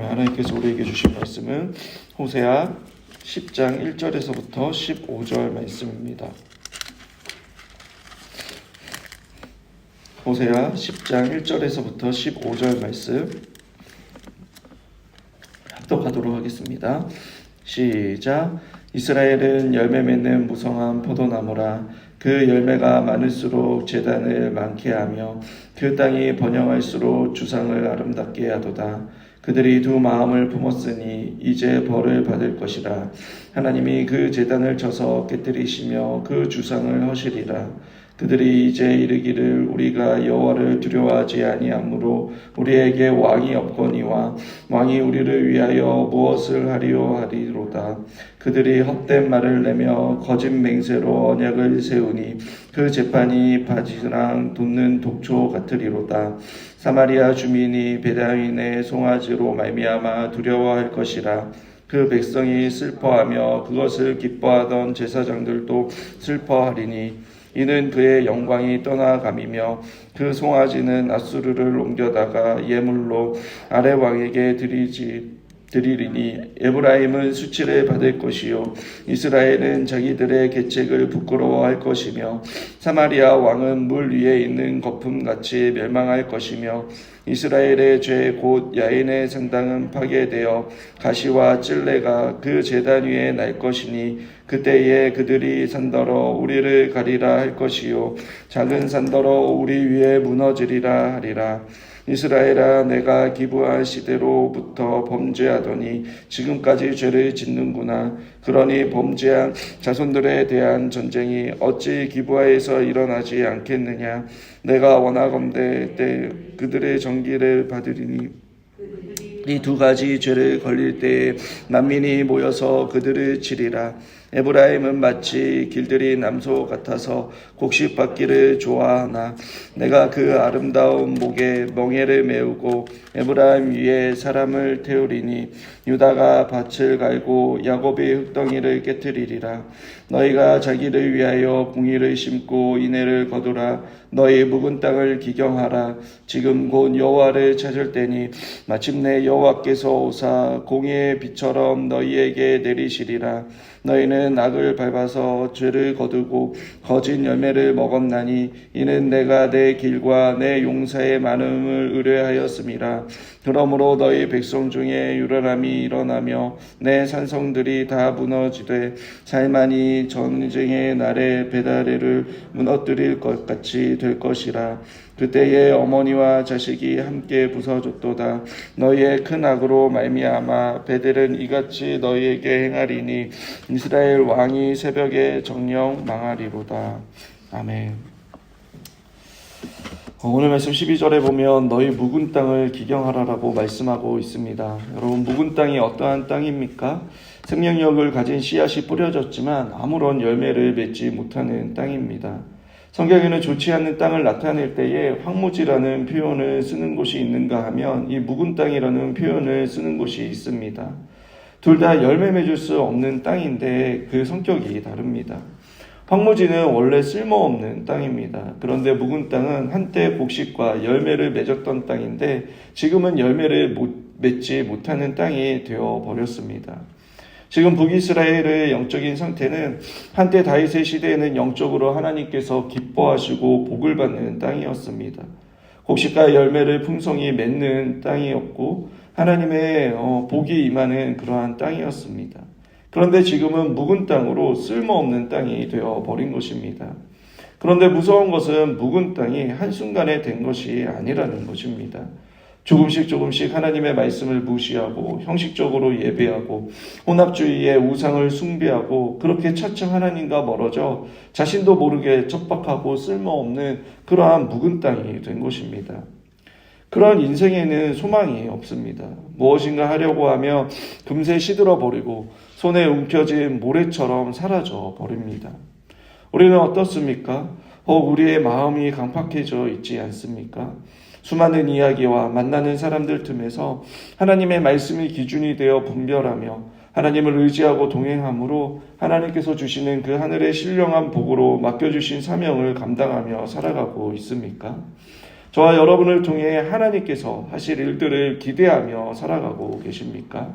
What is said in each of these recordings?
오늘 하나님께서 우리에게 주신 말씀은 호세아 10장 1절에서부터 15절 말씀입니다. 호세아 10장 1절에서부터 15절 말씀 합독하도록 하겠습니다. 시작. 이스라엘은 열매 맺는 무성한 포도나무라. 그 열매가 많을수록 제단을 많게 하며 그 땅이 번영할수록 주상을 아름답게 하도다. 그들이 두 마음을 품었으니 이제 벌을 받을 것이라. 하나님이 그 제단을 쳐서 깨뜨리시며 그 주상을 허시리라. 그들이 이제 이르기를 우리가 여호와를 두려워하지 아니하므로 우리에게 왕이 없거니와 왕이 우리를 위하여 무엇을 하리요 하리로다. 그들이 헛된 말을 내며 거짓 맹세로 언약을 세우니 그 재판이 바지랑 돋는 독초 같으리로다. 사마리아 주민이 베다윈의 송아지로 말미암아 두려워할 것이라. 그 백성이 슬퍼하며 그것을 기뻐하던 제사장들도 슬퍼하리니 이는 그의 영광이 떠나감이며 그 송아지는 앗수르를 옮겨다가 예물로 아래 왕에게 드리리니 에브라임은 수치를 받을 것이요 이스라엘은 자기들의 계책을 부끄러워할 것이며 사마리아 왕은 물 위에 있는 거품같이 멸망할 것이며 이스라엘의 죄 곧 야인의 상당은 파괴되어 가시와 찔레가 그 제단 위에 날 것이니 그때에 그들이 산더러 우리를 가리라 할 것이요 작은 산더러 우리 위에 무너지리라 하리라. 이스라엘아, 내가 기브아 시대로부터 범죄하더니 지금까지 죄를 짓는구나. 그러니 범죄한 자손들에 대한 전쟁이 어찌 기브아에서 일어나지 않겠느냐. 내가 원하건대 때 그들의 정기를 받으리니 이 두 가지 죄를 걸릴 때에 만민이 모여서 그들을 치리라. 에브라임은 마치 길들이 남소 같아서 곡식받기를 좋아하나 내가 그 아름다운 목에 멍에를 메우고 에브라임 위에 사람을 태우리니 유다가 밭을 갈고 야곱이 흙덩이를 깨트리리라. 너희가 자기를 위하여 공의를 심고 인애를 거두라. 너희 묵은 땅을 기경하라. 지금 곧 여호와를 찾을 때니 마침내 여호와께서 오사 공의의 빛처럼 너희에게 내리시리라. 너희는 악을 밟아서 죄를 거두고 거짓 열매를 먹었나니 이는 내가 내 길과 내 용사의 많음을 의뢰하였음이라. 그러므로 너희 백성 중에 유별함이 일어나며 내 산성들이 다 무너지되 살만이 전쟁의 날에 베다레를 무너뜨릴 것 같이 될 것이라. 그때에 어머니와 자식이 함께 부서졌도다. 너희의 큰 악으로 말미암아 베델은 이같이 너희에게 행하리니 이스라엘 왕이 새벽에 정령 망하리로다. 아멘. 오늘 말씀 12절에 보면 너희 묵은 땅을 기경하라라고 말씀하고 있습니다. 여러분, 묵은 땅이 어떠한 땅입니까? 생명력을 가진 씨앗이 뿌려졌지만 아무런 열매를 맺지 못하는 땅입니다. 성경에는 좋지 않는 땅을 나타낼 때에 황무지라는 표현을 쓰는 곳이 있는가 하면 이 묵은 땅이라는 표현을 쓰는 곳이 있습니다. 둘 다 열매 맺을 수 없는 땅인데 그 성격이 다릅니다. 황무지는 원래 쓸모없는 땅입니다. 그런데 묵은 땅은 한때 곡식과 열매를 맺었던 땅인데 지금은 열매를 맺지 못하는 땅이 되어버렸습니다. 지금 북이스라엘의 영적인 상태는 한때 다윗의 시대에는 영적으로 하나님께서 기뻐하시고 복을 받는 땅이었습니다. 곡식과 열매를 풍성히 맺는 땅이었고 하나님의 복이 임하는 그러한 땅이었습니다. 그런데 지금은 묵은 땅으로 쓸모없는 땅이 되어버린 것입니다. 그런데 무서운 것은 묵은 땅이 한순간에 된 것이 아니라는 것입니다. 조금씩 하나님의 말씀을 무시하고 형식적으로 예배하고 혼합주의의 우상을 숭배하고 그렇게 차츰 하나님과 멀어져 자신도 모르게 척박하고 쓸모없는 그러한 묵은 땅이 된 것입니다. 그러한 인생에는 소망이 없습니다. 무엇인가 하려고 하며 금세 시들어버리고 손에 움켜진 모래처럼 사라져 버립니다. 우리는 어떻습니까? 우리의 마음이 강팍해져 있지 않습니까? 수많은 이야기와 만나는 사람들 틈에서 하나님의 말씀이 기준이 되어 분별하며 하나님을 의지하고 동행함으로 하나님께서 주시는 그 하늘의 신령한 복으로 맡겨주신 사명을 감당하며 살아가고 있습니까? 저와 여러분을 통해 하나님께서 하실 일들을 기대하며 살아가고 계십니까?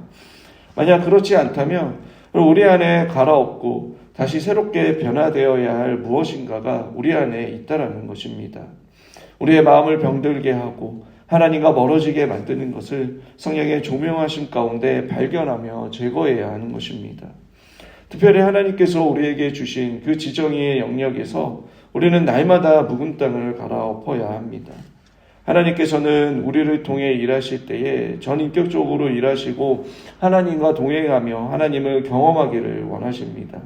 만약 그렇지 않다면 우리 안에 갈아엎고 다시 새롭게 변화되어야 할 무엇인가가 우리 안에 있다라는 것입니다. 우리의 마음을 병들게 하고 하나님과 멀어지게 만드는 것을 성령의 조명하심 가운데 발견하며 제거해야 하는 것입니다. 특별히 하나님께서 우리에게 주신 그 지정의의 영역에서 우리는 날마다 묵은 땅을 갈아엎어야 합니다. 하나님께서는 우리를 통해 일하실 때에 전인격적으로 일하시고 하나님과 동행하며 하나님을 경험하기를 원하십니다.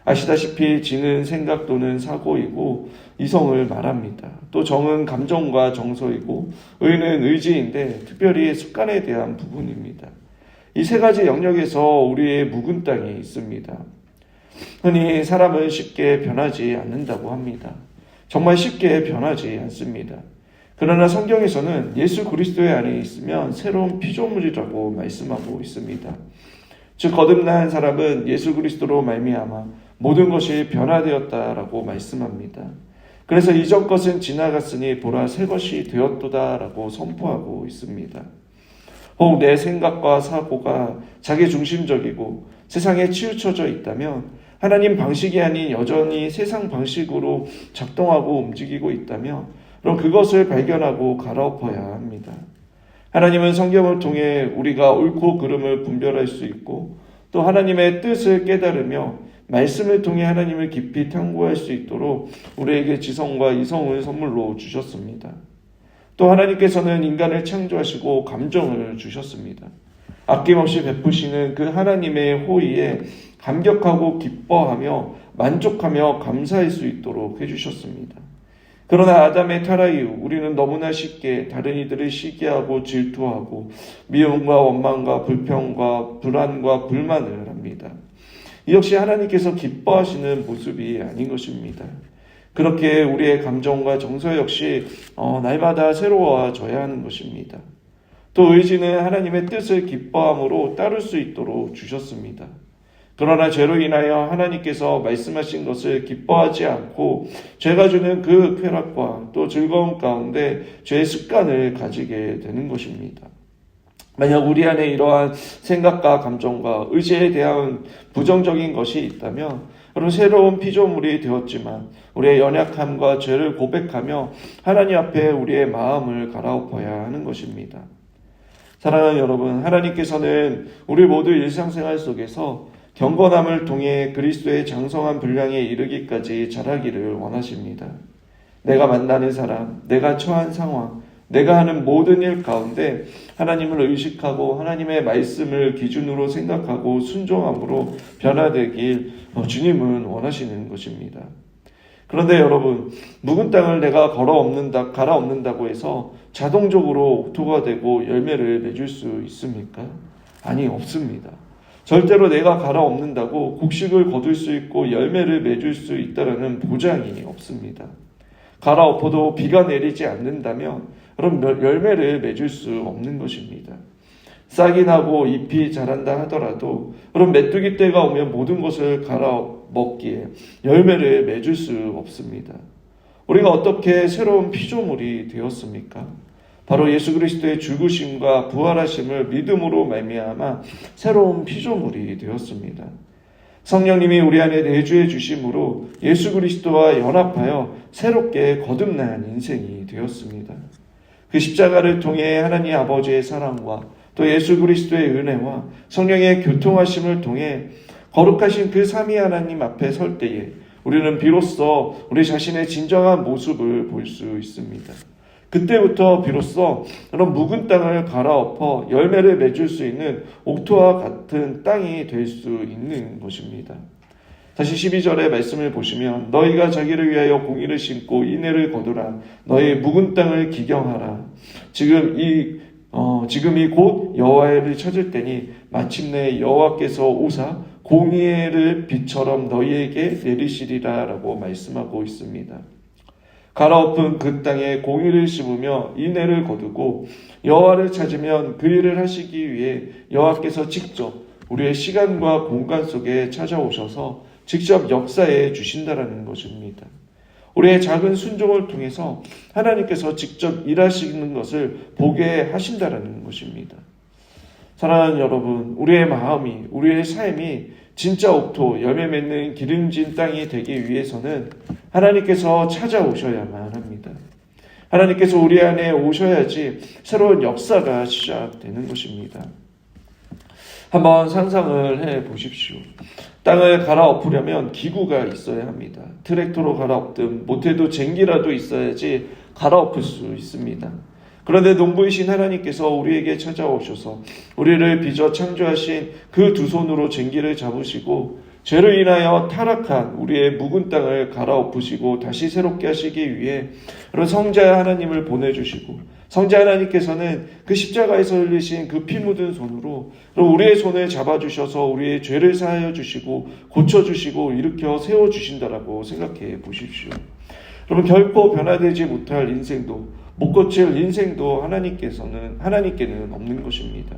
아시다시피 지는 생각 또는 사고이고 이성을 말합니다. 또 정은 감정과 정서이고 의는 의지인데 특별히 습관에 대한 부분입니다. 이 세 가지 영역에서 우리의 묵은 땅이 있습니다. 흔히 사람은 쉽게 변하지 않는다고 합니다. 정말 쉽게 변하지 않습니다. 그러나 성경에서는 예수 그리스도의 안에 있으면 새로운 피조물이라고 말씀하고 있습니다. 즉 거듭난 사람은 예수 그리스도로 말미암아 모든 것이 변화되었다라고 말씀합니다. 그래서 이전 것은 지나갔으니 보라 새 것이 되었도다라고 선포하고 있습니다. 혹 내 생각과 사고가 자기중심적이고 세상에 치우쳐져 있다면 하나님 방식이 아닌 여전히 세상 방식으로 작동하고 움직이고 있다면 그럼 그것을 발견하고 갈아엎어야 합니다. 하나님은 성경을 통해 우리가 옳고 그름을 분별할 수 있고 또 하나님의 뜻을 깨달으며 말씀을 통해 하나님을 깊이 탐구할 수 있도록 우리에게 지성과 이성을 선물로 주셨습니다. 또 하나님께서는 인간을 창조하시고 감정을 주셨습니다. 아낌없이 베푸시는 그 하나님의 호의에 감격하고 기뻐하며 만족하며 감사할 수 있도록 해주셨습니다. 그러나 아담의 타락 이후 우리는 너무나 쉽게 다른 이들을 시기하고 질투하고 미움과 원망과 불평과 불안과 불만을 합니다. 이 역시 하나님께서 기뻐하시는 모습이 아닌 것입니다. 그렇게 우리의 감정과 정서 역시 날마다 새로워져야 하는 것입니다. 또 의지는 하나님의 뜻을 기뻐함으로 따를 수 있도록 주셨습니다. 그러나 죄로 인하여 하나님께서 말씀하신 것을 기뻐하지 않고 죄가 주는 그 쾌락과 또 즐거움 가운데 죄의 습관을 가지게 되는 것입니다. 만약 우리 안에 이러한 생각과 감정과 의지에 대한 부정적인 것이 있다면 그럼 새로운 피조물이 되었지만 우리의 연약함과 죄를 고백하며 하나님 앞에 우리의 마음을 갈아엎어야 하는 것입니다. 사랑하는 여러분, 하나님께서는 우리 모두 일상생활 속에서 경건함을 통해 그리스도의 장성한 분량에 이르기까지 자라기를 원하십니다. 내가 만나는 사람, 내가 처한 상황, 내가 하는 모든 일 가운데 하나님을 의식하고 하나님의 말씀을 기준으로 생각하고 순종함으로 변화되길 주님은 원하시는 것입니다. 그런데 여러분, 묵은 땅을 내가 갈아엎는다고 해서 자동적으로 옥토가 되고 열매를 맺을 수 있습니까? 아니, 없습니다. 절대로 내가 갈아엎는다고 곡식을 거둘 수 있고 열매를 맺을 수 있다는 보장이 없습니다. 갈아엎어도 비가 내리지 않는다면 그럼 열매를 맺을 수 없는 것입니다. 싹이 나고 잎이 자란다 하더라도 그럼 메뚜기 때가 오면 모든 것을 갈아먹기에 열매를 맺을 수 없습니다. 우리가 어떻게 새로운 피조물이 되었습니까? 바로 예수 그리스도의 죽으심과 부활하심을 믿음으로 말미암아 새로운 피조물이 되었습니다. 성령님이 우리 안에 내주해 주심으로 예수 그리스도와 연합하여 새롭게 거듭난 인생이 되었습니다. 그 십자가를 통해 하나님 아버지의 사랑과 또 예수 그리스도의 은혜와 성령의 교통하심을 통해 거룩하신 그 삼위 하나님 앞에 설 때에 우리는 비로소 우리 자신의 진정한 모습을 볼 수 있습니다. 그때부터 비로소 그런 묵은 땅을 갈아엎어 열매를 맺을 수 있는 옥토와 같은 땅이 될 수 있는 것입니다. 다시 12절의 말씀을 보시면 너희가 자기를 위하여 공의를 심고 인애를 거두라. 너희 묵은 땅을 기경하라. 지금이 곧 여호와를 찾을 때니 마침내 여호와께서 오사 공의를 빛처럼 너희에게 내리시리라 라고 말씀하고 있습니다. 갈아엎은 그 땅에 공의를 심으며 인애를 거두고 여호와를 찾으면 그 일을 하시기 위해 여호와께서 직접 우리의 시간과 공간 속에 찾아오셔서 직접 역사해 주신다라는 것입니다. 우리의 작은 순종을 통해서 하나님께서 직접 일하시는 것을 보게 하신다라는 것입니다. 사랑하는 여러분, 우리의 마음이, 우리의 삶이 진짜 옥토, 열매 맺는 기름진 땅이 되기 위해서는 하나님께서 찾아오셔야만 합니다. 하나님께서 우리 안에 오셔야지 새로운 역사가 시작되는 것입니다. 한번 상상을 해 보십시오. 땅을 갈아엎으려면 기구가 있어야 합니다. 트랙터로 갈아엎든 못해도 쟁기라도 있어야지 갈아엎을 수 있습니다. 그런데 농부이신 하나님께서 우리에게 찾아오셔서 우리를 빚어 창조하신 그 두 손으로 쟁기를 잡으시고 죄로 인하여 타락한 우리의 묵은 땅을 갈아엎으시고 다시 새롭게 하시기 위해 성자 하나님을 보내주시고, 성자 하나님께서는 그 십자가에서 흘리신 그 피 묻은 손으로 우리의 손을 잡아주셔서 우리의 죄를 사하여 주시고 고쳐주시고 일으켜 세워주신다라고 생각해 보십시오. 여러분, 결코 변화되지 못할 인생도, 못 고칠 인생도 하나님께는 없는 것입니다.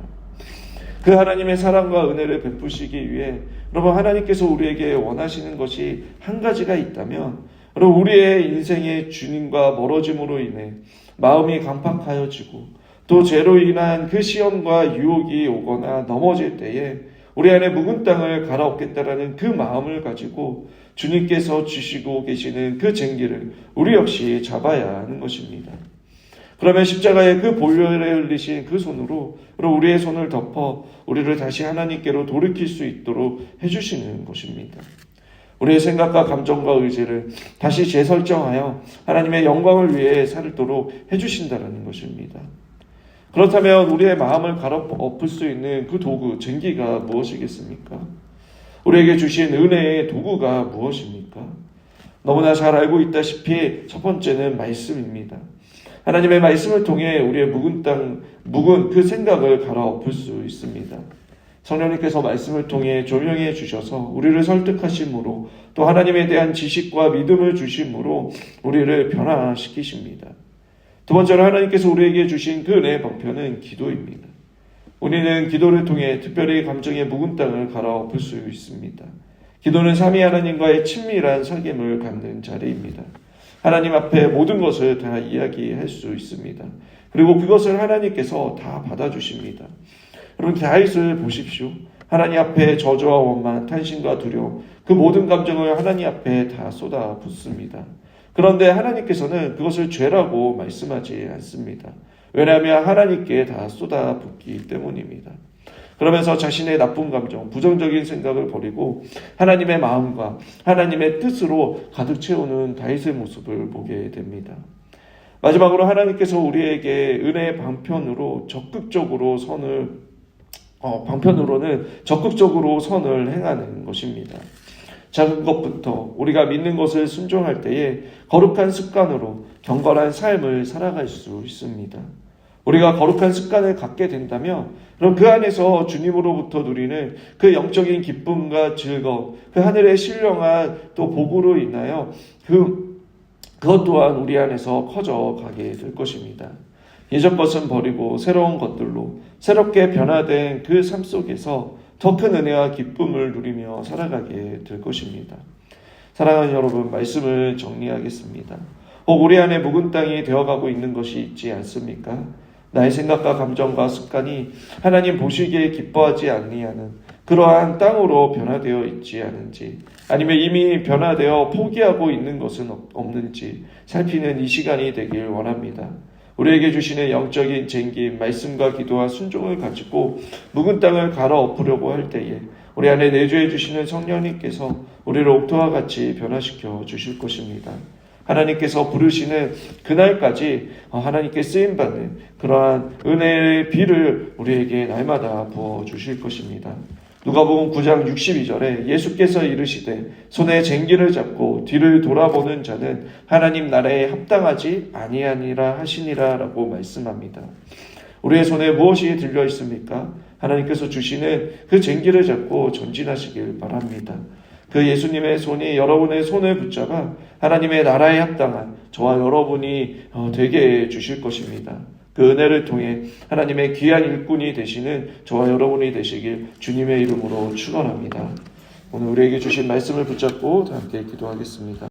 그 하나님의 사랑과 은혜를 베푸시기 위해 여러분, 하나님께서 우리에게 원하시는 것이 한 가지가 있다면, 여러분, 우리의 인생의 주님과 멀어짐으로 인해 마음이 강팍하여지고 또 죄로 인한 그 시험과 유혹이 오거나 넘어질 때에 우리 안에 묵은 땅을 갈아엎겠다라는 그 마음을 가지고 주님께서 주시고 계시는 그 쟁기를 우리 역시 잡아야 하는 것입니다. 그러면 십자가의 그 보혈에 흘리신 그 손으로 우리의 손을 덮어 우리를 다시 하나님께로 돌이킬 수 있도록 해주시는 것입니다. 우리의 생각과 감정과 의지를 다시 재설정하여 하나님의 영광을 위해 살도록 해주신다는 것입니다. 그렇다면 우리의 마음을 갈아엎을 수 있는 그 도구, 쟁기가 무엇이겠습니까? 우리에게 주신 은혜의 도구가 무엇입니까? 너무나 잘 알고 있다시피 첫 번째는 말씀입니다. 하나님의 말씀을 통해 우리의 묵은 그 생각을 갈아엎을 수 있습니다. 성령님께서 말씀을 통해 조명해 주셔서 우리를 설득하심으로 또 하나님에 대한 지식과 믿음을 주심으로 우리를 변화시키십니다. 두 번째로 하나님께서 우리에게 주신 그 은혜의 방편은 기도입니다. 우리는 기도를 통해 특별히 감정의 묵은 땅을 갈아엎을 수 있습니다. 기도는 삼위 하나님과의 친밀한 사귐을 갖는 자리입니다. 하나님 앞에 모든 것을 다 이야기할 수 있습니다. 그리고 그것을 하나님께서 다 받아주십니다. 여러분, 다윗을 보십시오. 하나님 앞에 저주와 원망, 탄신과 두려움, 그 모든 감정을 하나님 앞에 다 쏟아붓습니다. 그런데 하나님께서는 그것을 죄라고 말씀하지 않습니다. 왜냐하면 하나님께 다 쏟아붓기 때문입니다. 그러면서 자신의 나쁜 감정, 부정적인 생각을 버리고 하나님의 마음과 하나님의 뜻으로 가득 채우는 다윗의 모습을 보게 됩니다. 마지막으로 하나님께서 우리에게 은혜의 방편으로는 적극적으로 선을 행하는 것입니다. 작은 것부터 우리가 믿는 것을 순종할 때에 거룩한 습관으로 경건한 삶을 살아갈 수 있습니다. 우리가 거룩한 습관을 갖게 된다면 그럼 그 안에서 주님으로부터 누리는 그 영적인 기쁨과 즐거움, 그 하늘의 신령한 또 복으로 인하여 그것 또한 우리 안에서 커져가게 될 것입니다. 예전 것은 버리고 새로운 것들로 새롭게 변화된 그 삶 속에서 더 큰 은혜와 기쁨을 누리며 살아가게 될 것입니다. 사랑하는 여러분, 말씀을 정리하겠습니다. 혹 우리 안에 묵은 땅이 되어가고 있는 것이 있지 않습니까? 나의 생각과 감정과 습관이 하나님 보시기에 기뻐하지 아니하는 그러한 땅으로 변화되어 있지 않은지, 아니면 이미 변화되어 포기하고 있는 것은 없는지 살피는 이 시간이 되길 원합니다. 우리에게 주시는 영적인 쟁기, 말씀과 기도와 순종을 가지고 묵은 땅을 갈아엎으려고 할 때에 우리 안에 내주해 주시는 성령님께서 우리를 옥토와 같이 변화시켜 주실 것입니다. 하나님께서 부르시는 그날까지 하나님께 쓰임받는 그러한 은혜의 비를 우리에게 날마다 부어주실 것입니다. 누가복음 9장 62절에 예수께서 이르시되 손에 쟁기를 잡고 뒤를 돌아보는 자는 하나님 나라에 합당하지 아니하니라 하시니라 라고 말씀합니다. 우리의 손에 무엇이 들려 있습니까? 하나님께서 주시는 그 쟁기를 잡고 전진하시길 바랍니다. 그 예수님의 손이 여러분의 손을 붙잡아 하나님의 나라에 합당한 저와 여러분이 되게 해주실 것입니다. 그 은혜를 통해 하나님의 귀한 일꾼이 되시는 저와 여러분이 되시길 주님의 이름으로 축원합니다. 오늘 우리에게 주신 말씀을 붙잡고 함께 기도하겠습니다.